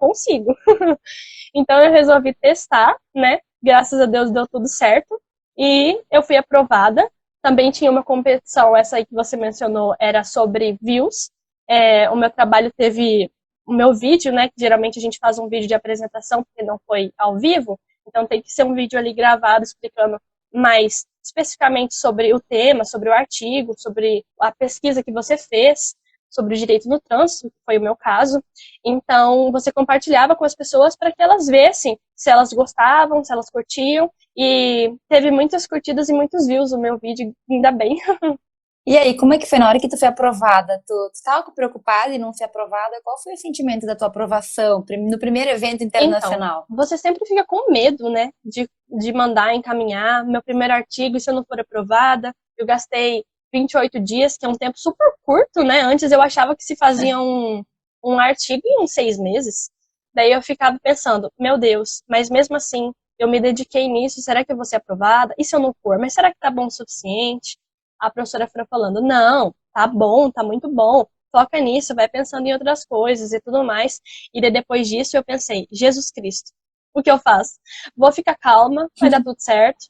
Então eu resolvi testar, né? Graças a Deus deu tudo certo. E eu fui aprovada. Também tinha uma competição, essa aí que você mencionou, era sobre views. O meu trabalho teve o meu vídeo, né? Que geralmente a gente faz um vídeo de apresentação, porque não foi ao vivo. Então tem que ser um vídeo ali gravado explicando mais especificamente sobre o tema, sobre o artigo, sobre a pesquisa que você fez, sobre o direito no trânsito, que foi o meu caso. Então, você compartilhava com as pessoas para que elas vissem se elas gostavam, se elas curtiam. E teve muitas curtidas e muitos views o meu vídeo, ainda bem. E aí, como é que foi na hora que tu foi aprovada? Tu estava preocupada em não ser aprovada? Qual foi o sentimento da tua aprovação no primeiro evento Então, internacional? você sempre fica com medo, né, de mandar encaminhar meu primeiro artigo, e se eu não for aprovada, eu gastei 28 dias, que é um tempo super curto, né? Antes eu achava que se fazia um artigo em uns 6 meses. Daí eu ficava pensando, meu Deus, mas mesmo assim, eu me dediquei nisso, será que eu vou ser aprovada? E se eu não for? Mas será que tá bom o suficiente? A professora foi falando, não, tá bom, tá muito bom, foca nisso, vai pensando em outras coisas e tudo mais. E daí, depois disso eu pensei, Jesus Cristo, o que eu faço? Vou ficar calma, vai dar tudo certo.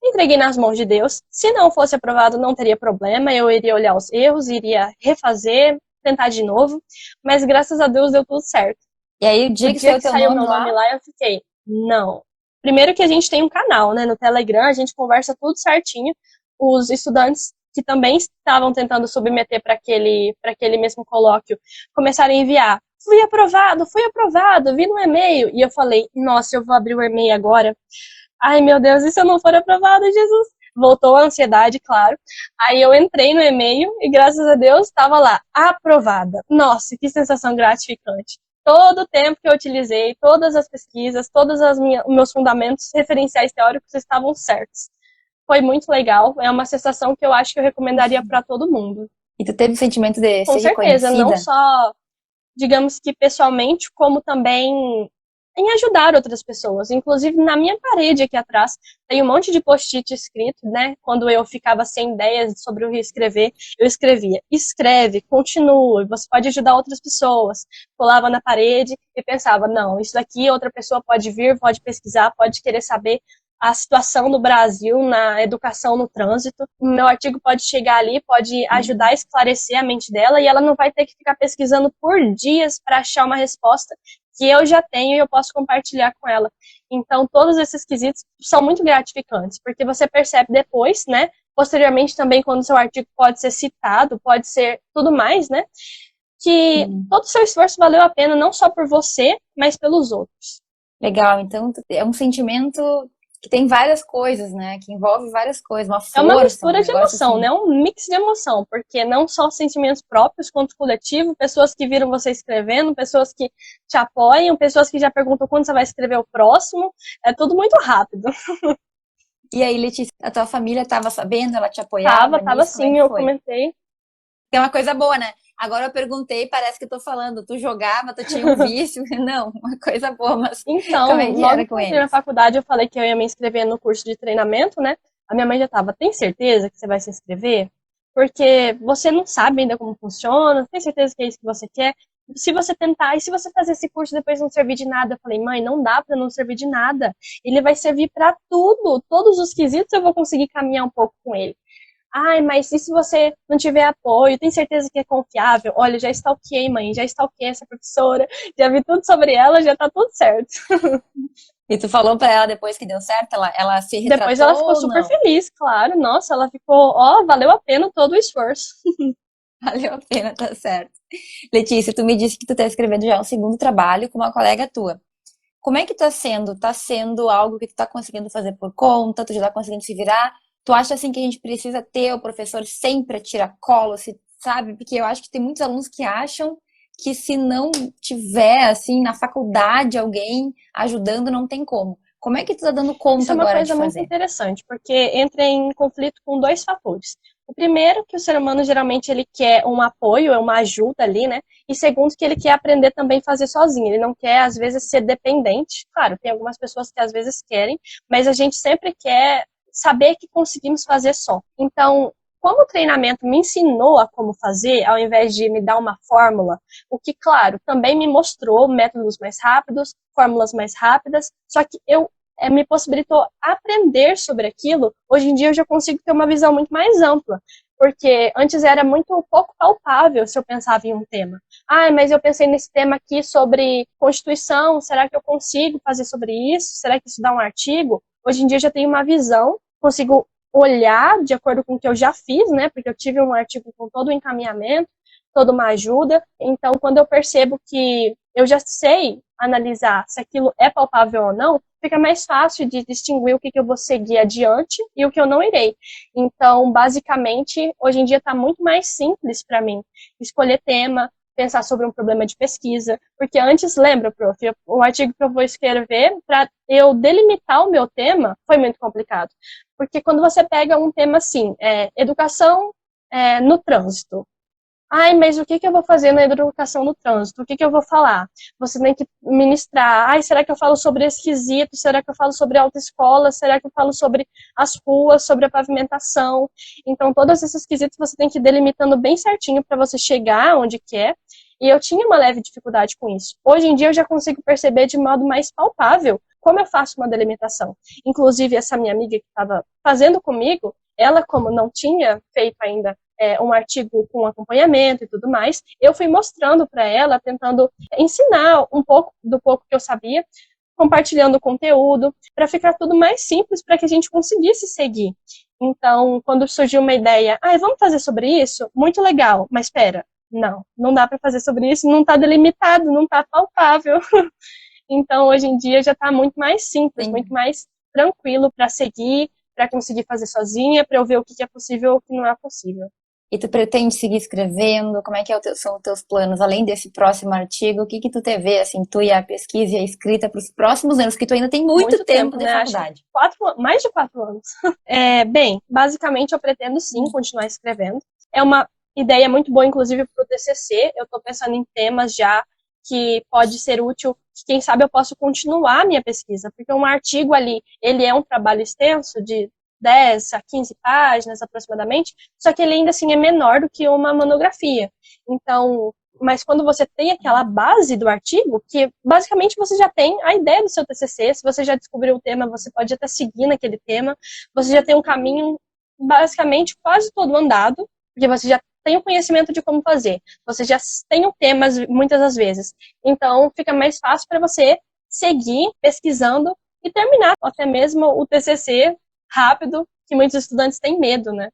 Entreguei nas mãos de Deus. Se não fosse aprovado, não teria problema. Eu iria olhar os erros, iria refazer, tentar de novo. Mas graças a Deus deu tudo certo. E aí, o O dia que dia saiu que teu saiu nome meu nome lá, lá, eu fiquei, não. Primeiro que a gente tem um canal, né, no Telegram, a gente conversa tudo certinho. Os estudantes que também estavam tentando submeter para aquele mesmo colóquio começaram a enviar. Fui aprovado, vi no e-mail. E eu falei, nossa, eu vou abrir o e-mail agora. Ai, meu Deus, e se eu não for aprovada, Jesus? Voltou a ansiedade, claro. Aí eu entrei no e-mail e, graças a Deus, estava lá, aprovada. Nossa, que sensação gratificante. Todo o tempo que eu utilizei, todas as pesquisas, os meus fundamentos referenciais teóricos estavam certos. Foi muito legal, é uma sensação que eu acho que eu recomendaria para todo mundo. e tu teve o sentimento de Com ser certeza, não reconhecida? só, digamos que pessoalmente, como também em ajudar outras pessoas. Inclusive, na minha parede aqui atrás, tem um monte de post-it escrito, né? Quando eu ficava sem ideias sobre o que escrever, eu escrevia, escreve, continue, você pode ajudar outras pessoas. Colava na parede e pensava, não, isso daqui outra pessoa pode vir, pode pesquisar, pode querer saber a situação do Brasil na educação no trânsito. O meu artigo pode chegar ali, pode ajudar a esclarecer a mente dela e ela não vai ter que ficar pesquisando por dias para achar uma resposta que eu já tenho e eu posso compartilhar com ela. Então, todos esses quesitos são muito gratificantes, porque você percebe depois, né, posteriormente também, quando seu artigo pode ser citado, pode ser tudo mais, né, que todo o seu esforço valeu a pena, não só por você, mas pelos outros. Legal, então é um sentimento que tem várias coisas, né? Que envolve várias coisas, uma É uma força, um mistura de negócio emoção, assim. né? Um mix de emoção, porque não só sentimentos próprios quanto coletivo, pessoas que viram você escrevendo, pessoas que te apoiam, pessoas que já perguntam quando você vai escrever o próximo, é tudo muito rápido. E aí, Letícia, a tua família estava sabendo, ela te apoiava Tava nisso, como é sim, que eu foi? comentei. É uma coisa boa, né? Agora eu perguntei, parece que eu tô falando, tu jogava, tu tinha um vício. Não, uma coisa boa, mas como é Então, que logo era que com eu entrei na eles? faculdade, eu falei que eu ia me inscrever no curso de treinamento, né? A minha mãe já tava, tem certeza que você vai se inscrever? porque você não sabe ainda como funciona, não tem certeza que é isso que você quer. Se você tentar, e se você fazer esse curso e depois não servir de nada? Eu falei, mãe, não dá para não servir de nada. Ele vai servir para tudo, todos os quesitos eu vou conseguir caminhar um pouco com ele. Ai, mas e se você não tiver apoio? Tem certeza que é confiável? Olha, já stalkeei, mãe, já stalkeei essa professora, já vi tudo sobre ela, já tá tudo certo. E tu falou pra ela depois que deu certo? Ela se Depois retratou ela ficou ou super não? feliz, claro. Nossa, ela ficou, ó, valeu a pena todo o esforço. Valeu a pena, tá certo. Letícia, tu me disse que tu tá escrevendo já um segundo trabalho com uma colega tua. Como é que tá sendo? Tá sendo algo que tu tá conseguindo fazer por conta? Tu já tá conseguindo se virar? Tu acha assim que a gente precisa ter o professor sempre a tiracolo, se, sabe? Porque eu acho que tem muitos alunos que acham que se não tiver assim na faculdade alguém ajudando, não tem como. Como é que tu tá dando Isso conta é uma agora de coisa muito fazer? interessante, porque entra em conflito com dois fatores. O primeiro, que o ser humano geralmente ele quer um apoio, uma ajuda ali, né? E segundo, que ele quer aprender também a fazer sozinho. Ele não quer, às vezes, ser dependente. Claro, tem algumas pessoas que às vezes querem, mas a gente sempre quer saber que conseguimos fazer só. Então, como o treinamento me ensinou a como fazer, ao invés de me dar uma fórmula, o que, claro, também me mostrou métodos mais rápidos, fórmulas mais rápidas, só que eu me possibilitou aprender sobre aquilo. Hoje em dia eu já consigo ter uma visão muito mais ampla, porque antes era muito pouco palpável se eu pensava em um tema. Ah, mas eu pensei nesse tema aqui sobre Constituição, será que eu consigo fazer sobre isso? Será que isso dá um artigo? Hoje em dia eu já tenho uma visão, consigo olhar de acordo com o que eu já fiz, né? Porque eu tive um artigo com todo o encaminhamento, toda uma ajuda. Então, quando eu percebo que eu já sei analisar se aquilo é palpável ou não, fica mais fácil de distinguir o que eu vou seguir adiante e o que eu não irei. Então, basicamente, hoje em dia está muito mais simples para mim escolher tema, pensar sobre um problema de pesquisa, porque antes, lembra, prof, o artigo que eu vou escrever, para eu delimitar o meu tema, foi muito complicado. Porque quando você pega um tema assim, educação no trânsito, ai, mas o que eu vou fazer na educação no trânsito? O que eu vou falar? Você tem que ministrar. Ai, será que eu falo sobre esquisito? Será que eu falo sobre autoescola? Será que eu falo sobre as ruas, sobre a pavimentação? Então, todos esses quesitos você tem que ir delimitando bem certinho para você chegar onde quer. E eu tinha uma leve dificuldade com isso. Hoje em dia eu já consigo perceber de modo mais palpável como eu faço uma delimitação. Inclusive, essa minha amiga que estava fazendo comigo, ela, como não tinha feito ainda um artigo com acompanhamento e tudo mais, eu fui mostrando para ela, tentando ensinar um pouco do pouco que eu sabia, compartilhando o conteúdo, para ficar tudo mais simples, para que a gente conseguisse seguir. Então, quando surgiu uma ideia, vamos fazer sobre isso? Muito legal, mas espera, não dá para fazer sobre isso, não está delimitado, não está palpável. Então, hoje em dia já está muito mais simples, Sim. muito mais tranquilo para seguir, para conseguir fazer sozinha, para eu ver o que é possível e o que não é possível. E tu pretende seguir escrevendo? Como é que são os teus planos? Além desse próximo artigo, o que que tu te vê, assim, tu e a pesquisa e a escrita para os próximos anos? Que tu ainda tem muito Muito tempo tempo, de né? Acho que faculdade. mais de 4 anos. Bem, basicamente eu pretendo sim continuar escrevendo. É uma ideia muito boa, inclusive, para o TCC. Eu estou pensando em temas já que pode ser útil, que quem sabe eu posso continuar a minha pesquisa, porque um artigo ali, ele é um trabalho extenso de 10 a 15 páginas aproximadamente, só que ele ainda assim é menor do que uma monografia. Então, mas quando você tem aquela base do artigo, que basicamente você já tem a ideia do seu TCC, se você já descobriu o tema, você pode até seguir naquele tema, você já tem um caminho basicamente quase todo andado, porque você já tem o conhecimento de como fazer, você já tem o tema muitas das vezes, então fica mais fácil para você seguir pesquisando e terminar até mesmo o TCC rápido, que muitos estudantes têm medo, né?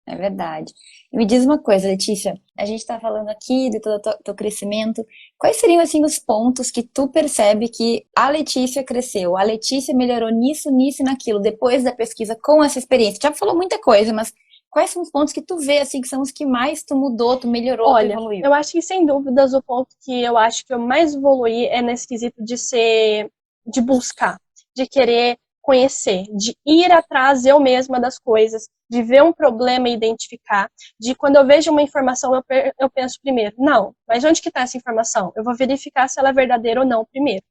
É verdade. E me diz uma coisa, Letícia. A gente está falando aqui de todo o teu crescimento. Quais seriam, assim, os pontos que tu percebe que a Letícia cresceu? A Letícia melhorou nisso, nisso e naquilo, depois da pesquisa, com essa experiência? Já falou muita coisa, mas quais são os pontos que tu vê, assim, que são os que mais tu mudou, tu melhorou, tu Olha, evoluiu? eu acho que sem dúvidas o ponto que eu acho que eu mais evoluí é nesse quesito de buscar, de querer conhecer, de ir atrás eu mesma das coisas, de ver um problema e identificar, de quando eu vejo uma informação eu penso primeiro, não, mas onde que está essa informação? Eu vou verificar se ela é verdadeira ou não primeiro.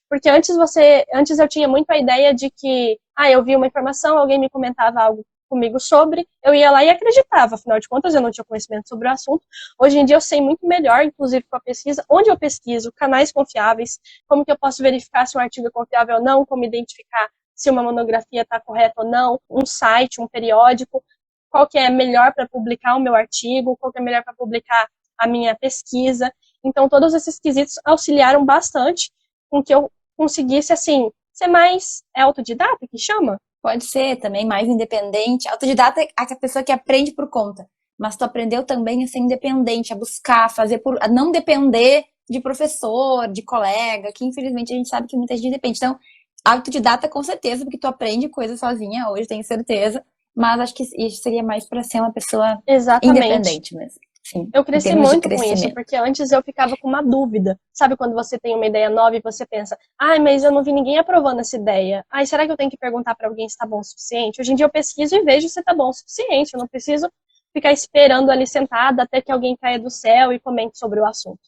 Porque antes eu tinha muito a ideia de que, eu vi uma informação, alguém me comentava algo comigo sobre, eu ia lá e acreditava, afinal de contas eu não tinha conhecimento sobre o assunto. Hoje em dia eu sei muito melhor, inclusive com a pesquisa, onde eu pesquiso, canais confiáveis, como que eu posso verificar se um artigo é confiável ou não, como identificar se uma monografia está correta ou não, um site, um periódico, qual que é melhor para publicar o meu artigo, qual que é melhor para publicar a minha pesquisa. Então todos esses quesitos auxiliaram bastante com que eu conseguisse, assim, ser mais autodidata, que chama? Pode ser também mais independente. Autodidata é a pessoa que aprende por conta. Mas tu aprendeu também a ser independente, a buscar, a não depender de professor, de colega, que infelizmente a gente sabe que muita gente depende. Então, autodidata com certeza, porque tu aprende coisas sozinha hoje, tenho certeza. Mas acho que isso seria mais para ser uma pessoa independente mesmo. Sim, eu cresci muito com isso, porque antes eu ficava com uma dúvida. Sabe quando você tem uma ideia nova e você pensa, ai, mas eu não vi ninguém aprovando essa ideia. Ai, será que eu tenho que perguntar para alguém se tá bom o suficiente? Hoje em dia eu pesquiso e vejo se tá bom o suficiente. Eu não preciso ficar esperando ali sentada até que alguém caia do céu e comente sobre o assunto.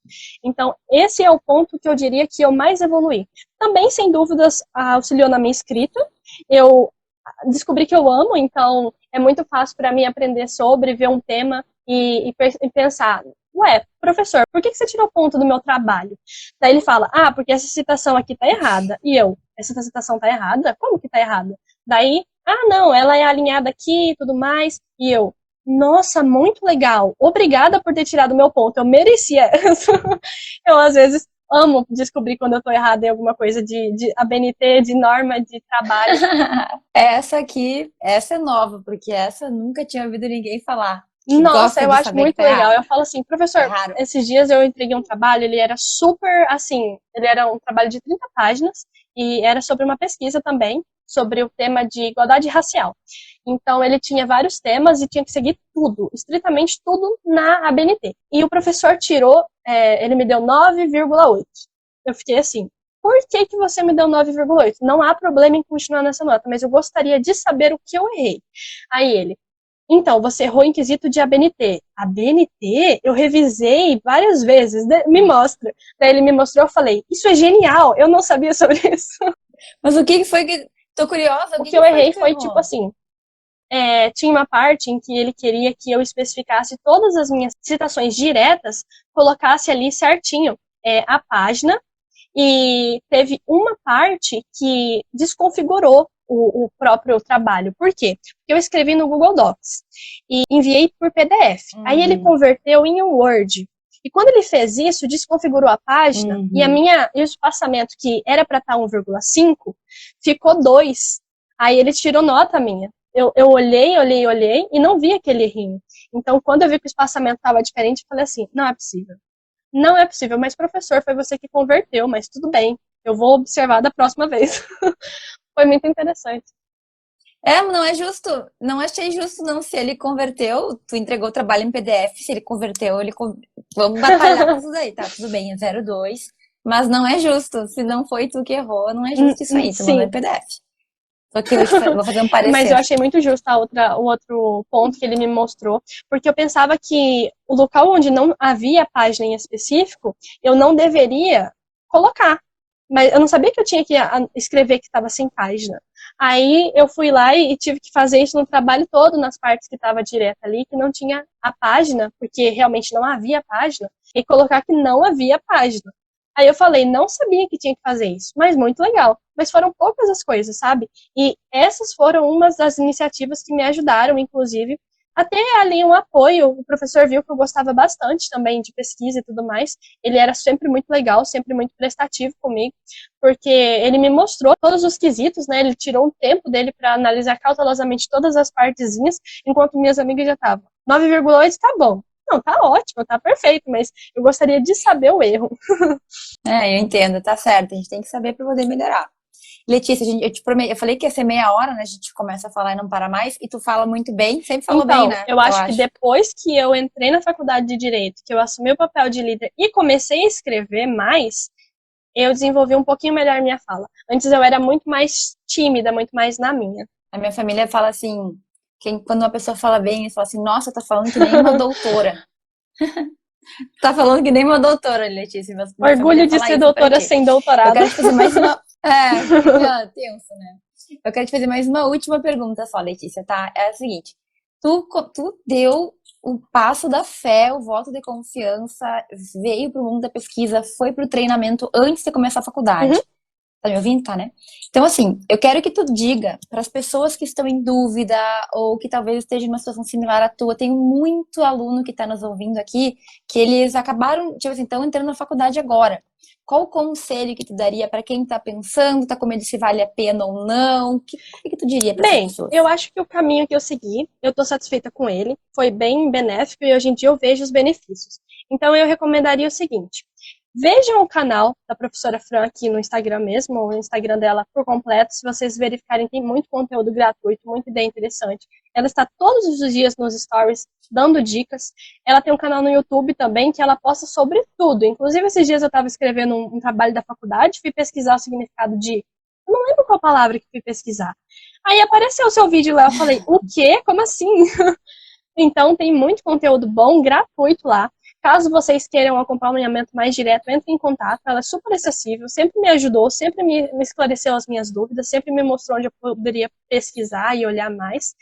Então, esse é o ponto que eu diria que eu mais evoluí. Também, sem dúvidas, auxiliou na minha escrita. Eu descobri que eu amo, então é muito fácil para mim aprender sobre, ver um tema e pensar, ué, professor, por que você tirou ponto do meu trabalho? Daí ele fala, porque essa citação aqui tá errada. E eu, essa citação tá errada? Como que tá errada? Daí, não, ela é alinhada aqui e tudo mais. E eu, nossa, muito legal. Obrigada por ter tirado o meu ponto. Eu merecia essa. Eu, às vezes, amo descobrir quando eu tô errada em alguma coisa de ABNT, de norma de trabalho. Essa é nova, porque essa eu nunca tinha ouvido ninguém falar. Nossa, eu acho muito legal. Eu falo assim, professor, esses dias eu entreguei um trabalho, ele era super, assim, ele era um trabalho de 30 páginas e era sobre uma pesquisa também, sobre o tema de igualdade racial. Então, ele tinha vários temas e tinha que seguir tudo, estritamente tudo na ABNT. E o professor tirou, ele me deu 9,8. Eu fiquei assim, por que você me deu 9,8? Não há problema em continuar nessa nota, mas eu gostaria de saber o que eu errei. Aí ele, então, você errou em quesito de ABNT. ABNT? Eu revisei várias vezes. Me mostra. Daí ele me mostrou, eu falei, isso é genial, eu não sabia sobre isso. Mas o que foi que... Tô curiosa. O que eu errei foi, tipo assim, tinha uma parte em que ele queria que eu especificasse todas as minhas citações diretas, colocasse ali certinho a página, e teve uma parte que desconfigurou o próprio trabalho. Por quê? Porque eu escrevi no Google Docs e enviei por PDF. Aí ele converteu em Word. E quando ele fez isso, desconfigurou a página e o espaçamento que era para estar 1,5 ficou 2. Aí ele tirou nota minha. Eu olhei e não vi aquele errinho. Então, quando eu vi que o espaçamento estava diferente, eu falei assim, não é possível. Não é possível, mas professor, foi você que converteu, mas tudo bem. Eu vou observar da próxima vez. Foi muito interessante. Não é justo. Não achei justo, não. Se ele converteu, tu entregou o trabalho em PDF. Se ele converteu, vamos batalhar com isso daí, tá? Tudo bem, é 0,2. Mas não é justo. Se não foi tu que errou, não é justo isso aí. Tu mandou em PDF. Só que eu vou fazer um parecer. Mas eu achei muito justo o outro ponto que ele me mostrou, porque eu pensava que o local onde não havia página em específico, eu não deveria colocar. Mas eu não sabia que eu tinha que escrever que estava sem página. Aí eu fui lá e tive que fazer isso no trabalho todo, nas partes que estava direto ali, que não tinha a página, porque realmente não havia página, e colocar que não havia página. Aí eu falei, não sabia que tinha que fazer isso, mas muito legal. Mas foram poucas as coisas, sabe? E essas foram umas das iniciativas que me ajudaram, inclusive, a ter ali um apoio. O professor viu que eu gostava bastante também de pesquisa e tudo mais. Ele era sempre muito legal, sempre muito prestativo comigo, porque ele me mostrou todos os quesitos, né? Ele tirou um tempo dele para analisar cautelosamente todas as partezinhas, enquanto minhas amigas já estavam. 9,8 tá bom. Não, tá ótimo, tá perfeito, mas eu gostaria de saber o erro. Eu entendo, tá certo. A gente tem que saber para poder melhorar. Letícia, eu falei que ia ser meia hora, né? A gente começa a falar e não para mais, e tu fala muito bem, sempre falou bem, né? Eu acho que depois que eu entrei na faculdade de Direito, que eu assumi o papel de líder e comecei a escrever mais, eu desenvolvi um pouquinho melhor minha fala. Antes eu era muito mais tímida, muito mais na minha. A minha família fala assim, quando uma pessoa fala bem, eles falam assim, nossa, tá falando que nem uma doutora. Tá falando que nem uma doutora, Letícia. Orgulho de ser doutora sem doutorado. Eu quero te fazer mais uma... Tenso, né? Eu quero te fazer mais uma última pergunta só, Letícia, tá? É a seguinte: tu deu o passo da fé, o voto de confiança, veio pro mundo da pesquisa, foi pro treinamento antes de começar a Uhum. faculdade. Tá me ouvindo? Tá, né? Então, assim, eu quero que tu diga para as pessoas que estão em dúvida ou que talvez estejam numa situação similar à tua. Tem muito aluno que está nos ouvindo aqui que eles acabaram, tipo assim, estão entrando na faculdade agora. Qual o conselho que tu daria para quem está pensando, está com medo se vale a pena ou não? O que tu diria para essas Bem, pessoas? eu acho que o caminho que eu segui, eu estou satisfeita com ele, foi bem benéfico e hoje em dia eu vejo os benefícios. Então eu recomendaria o seguinte: vejam o canal da professora Fran aqui no Instagram mesmo, o Instagram dela por completo. Se vocês verificarem, tem muito conteúdo gratuito, muita ideia interessante. Ela está todos os dias nos stories dando dicas. Ela tem um canal no YouTube também que ela posta sobre tudo. Inclusive, esses dias eu estava escrevendo um trabalho da faculdade, fui pesquisar o significado de. Eu não lembro qual palavra que fui pesquisar. Aí apareceu o seu vídeo lá, eu falei, o quê? Como assim? Então tem muito conteúdo bom, gratuito lá. Caso vocês queiram um acompanhamento mais direto, entre em contato, ela é super acessível, sempre me ajudou, sempre me esclareceu as minhas dúvidas, sempre me mostrou onde eu poderia pesquisar e olhar mais.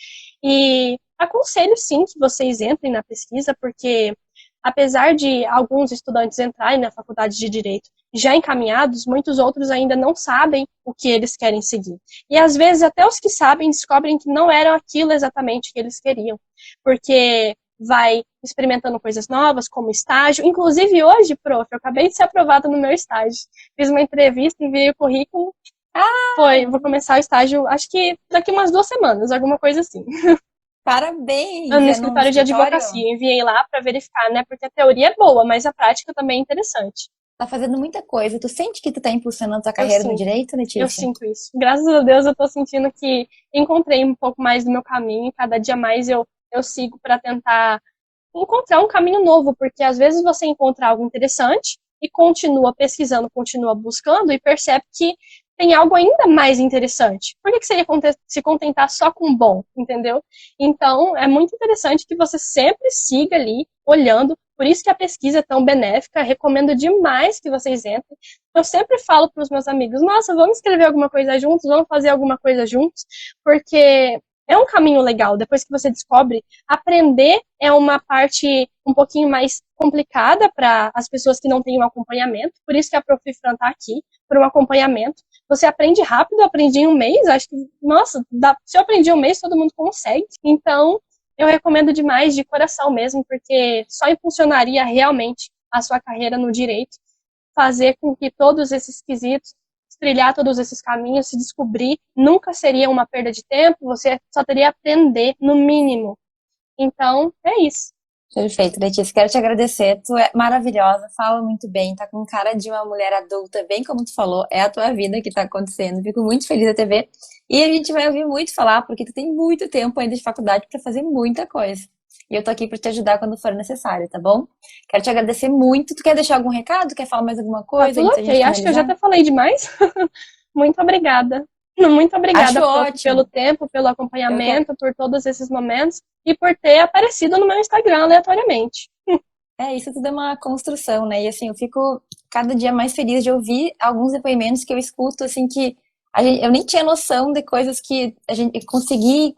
E aconselho sim que vocês entrem na pesquisa, porque apesar de alguns estudantes entrarem na faculdade de Direito já encaminhados, muitos outros ainda não sabem o que eles querem seguir. E às vezes até os que sabem descobrem que não era aquilo exatamente que eles queriam, porque vai experimentando coisas novas, como estágio. Inclusive hoje, prof, eu acabei de ser aprovada no meu estágio. Fiz uma entrevista, enviei o currículo. Vou começar o estágio, acho que daqui umas 2 semanas, alguma coisa assim. Parabéns! No É num escritório de escritório? advocacia, enviei lá para verificar, né? Porque a teoria é boa, mas a prática também é interessante. Tá fazendo muita coisa. Tu sente que tu tá impulsionando tua Eu carreira no sinto. direito, Eu Letícia? sinto isso. Graças a Deus eu tô sentindo que encontrei um pouco mais do meu caminho e cada dia mais eu sigo para tentar encontrar um caminho novo, porque às vezes você encontra algo interessante e continua pesquisando, continua buscando e percebe que tem algo ainda mais interessante. Por que você ia se contentar só com o bom, entendeu? Então, é muito interessante que você sempre siga ali, olhando. Por isso que a pesquisa é tão benéfica. Recomendo demais que vocês entrem. Eu sempre falo para os meus amigos, nossa, vamos escrever alguma coisa juntos, vamos fazer alguma coisa juntos, porque é um caminho legal. Depois que você descobre, aprender é uma parte um pouquinho mais complicada para as pessoas que não têm um acompanhamento. Por isso que a Prof. Fran está aqui, por um acompanhamento. Você aprende rápido, eu aprendi em um mês. Acho que, nossa, se eu aprendi em um mês, todo mundo consegue. Então, eu recomendo demais, de coração mesmo, porque só impulsionaria realmente a sua carreira no direito, fazer com que todos esses quesitos, trilhar todos esses caminhos, se descobrir, nunca seria uma perda de tempo, você só teria a aprender, no mínimo. Então, é isso. Perfeito, Letícia. Quero te agradecer. Tu é maravilhosa, fala muito bem, tá com cara de uma mulher adulta, bem como tu falou, é a tua vida que tá acontecendo. Fico muito feliz de te ver. E a gente vai ouvir muito falar, porque tu tem muito tempo ainda de faculdade para fazer muita coisa. E eu tô aqui para te ajudar quando for necessário, tá bom? Quero te agradecer muito. Tu quer deixar algum recado? Quer falar mais alguma Tá coisa tudo antes da gente ok. Acho que eu já finalizar? até falei demais. Muito obrigada. Muito Acho obrigada, prof, pelo ótimo. tempo, pelo Eu que... acompanhamento, por todos esses momentos e por ter aparecido no meu Instagram aleatoriamente. isso tudo é uma construção, né? E assim, eu fico cada dia mais feliz de ouvir alguns depoimentos que eu escuto, assim, que eu nem tinha noção de coisas que a gente consegui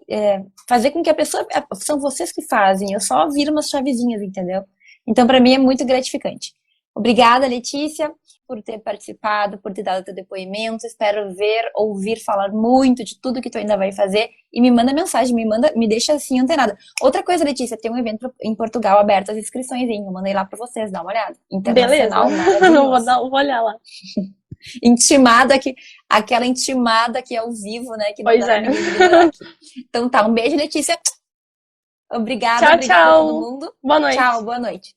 fazer com que a pessoa. São vocês que fazem, eu só viro umas chavezinhas, entendeu? Então, para mim, é muito gratificante. Obrigada, Letícia, por ter participado, por ter dado teu depoimento. Espero ver, ouvir falar muito de tudo que tu ainda vai fazer. E me manda mensagem, me deixa assim antenada. Outra coisa, Letícia, tem um evento em Portugal aberto as inscrições, hein? Eu mandei lá para vocês, dá uma olhada. Beleza. Internacional, maravilhoso. Vou olhar lá. Intimada aqui, aquela intimada aqui ao vivo, né? Que não Pois dá para é. ninguém me ignorar aqui. Então tá, um beijo, Letícia. Obrigada, Tchau, obrigada a todo tchau. mundo. Boa Tchau, noite. boa noite.